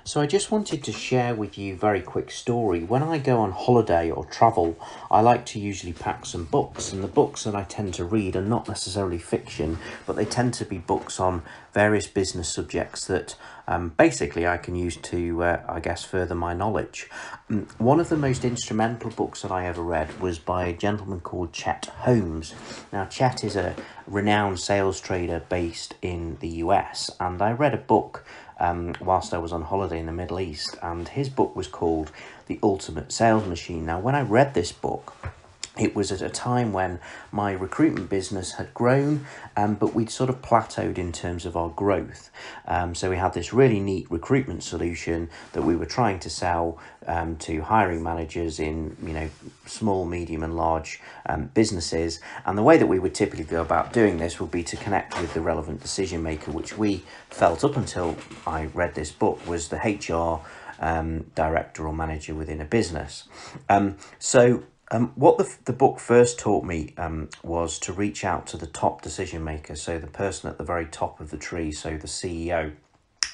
So I just wanted to share with you a very quick story. When I go on holiday or travel, I like to usually pack some books, and the books that I tend to read are not necessarily fiction, but they tend to be books on various business subjects that basically I can use to, I guess, further my knowledge. One of the most instrumental books that I ever read was by a gentleman called Chet Holmes. Now, Chet is a renowned sales trader based in the US, and I read a book whilst I was on holiday in the Middle East, and his book was called The Ultimate Sales Machine. Now, when I read this book, it was at a time when my recruitment business had grown, but we'd sort of plateaued in terms of our growth. So we had this really neat recruitment solution that we were trying to sell to hiring managers in, small, medium and large businesses. And the way that we would typically go about doing this would be to connect with the relevant decision maker, which we felt up until I read this book was the HR director or manager within a business. What the book first taught me was to reach out to the top decision maker, so the person at the very top of the tree, so the CEO.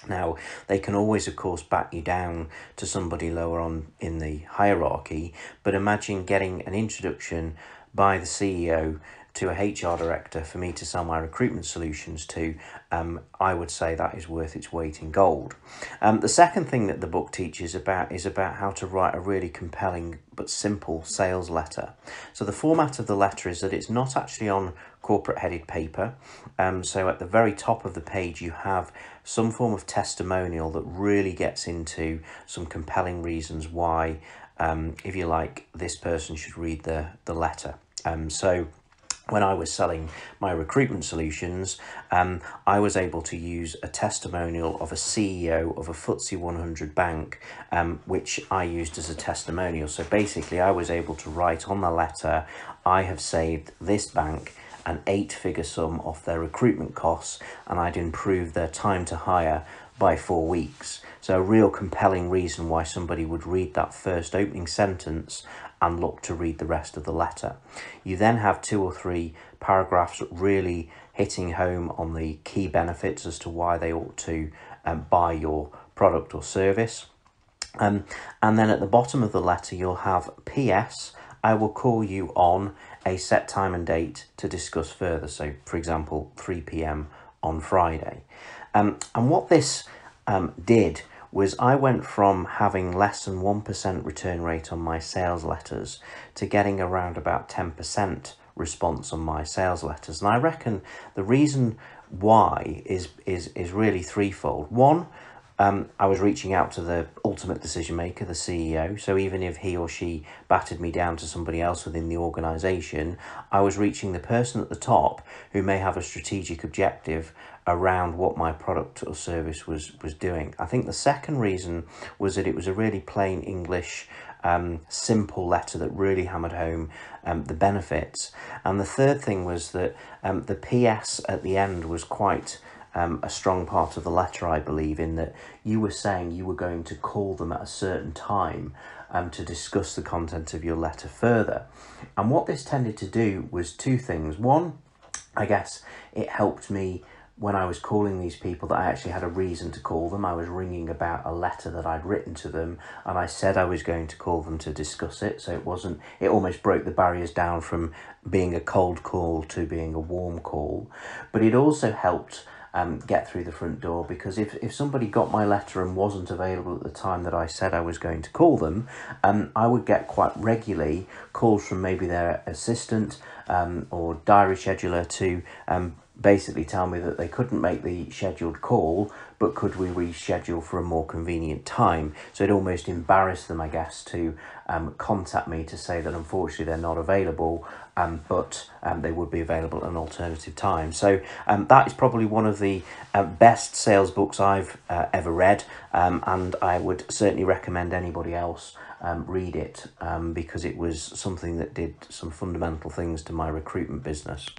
Now, they can always, of course, back you down to somebody lower on in the hierarchy, but imagine getting an introduction by the CEO to a HR director for me to sell my recruitment solutions to. I would say that is worth its weight in gold. The second thing that the book teaches about is about how to write a really compelling but simple sales letter. So the format of the letter is that it's not actually on corporate headed paper. So at the very top of the page, you have some form of testimonial that really gets into some compelling reasons why, if you like, this person should read the letter. When I was selling my recruitment solutions, I was able to use a testimonial of a CEO of a FTSE 100 bank, which I used as a testimonial. So basically, I was able to write on the letter, I have saved this bank an 8-figure sum off their recruitment costs, and I'd improved their time to hire by 4 weeks. So a real compelling reason why somebody would read that first opening sentence and look to read the rest of the letter. You then have 2 or 3 paragraphs really hitting home on the key benefits as to why they ought to buy your product or service. And then at the bottom of the letter, you'll have PS, I will call you on a set time and date to discuss further. So, for example, 3 p.m. on Friday. And what this did was I went from having less than 1% return rate on my sales letters to getting around about 10% response on my sales letters. And I reckon the reason why is really threefold. One, I was reaching out to the ultimate decision maker, the CEO. So even if he or she battered me down to somebody else within the organisation, I was reaching the person at the top who may have a strategic objective around what my product or service was doing. I think the second reason was that it was a really plain English, simple letter that really hammered home the benefits. And the third thing was that the PS at the end was quite a strong part of the letter, I believe, in that you were saying you were going to call them at a certain time to discuss the content of your letter further. And what this tended to do was 2 things. One, I guess it helped me when I was calling these people that I actually had a reason to call them. I was ringing about a letter that I'd written to them, and I said I was going to call them to discuss it. So it almost broke the barriers down from being a cold call to being a warm call. But it also helped get through the front door, because if somebody got my letter and wasn't available at the time that I said I was going to call them, I would get quite regularly calls from maybe their assistant or diary scheduler to basically tell me that they couldn't make the scheduled call, but could we reschedule for a more convenient time? So it almost embarrassed them, I guess, to contact me to say that unfortunately they're not available, but they would be available at an alternative time. So that is probably one of the best sales books I've ever read, and I would certainly recommend anybody else read it, because it was something that did some fundamental things to my recruitment business.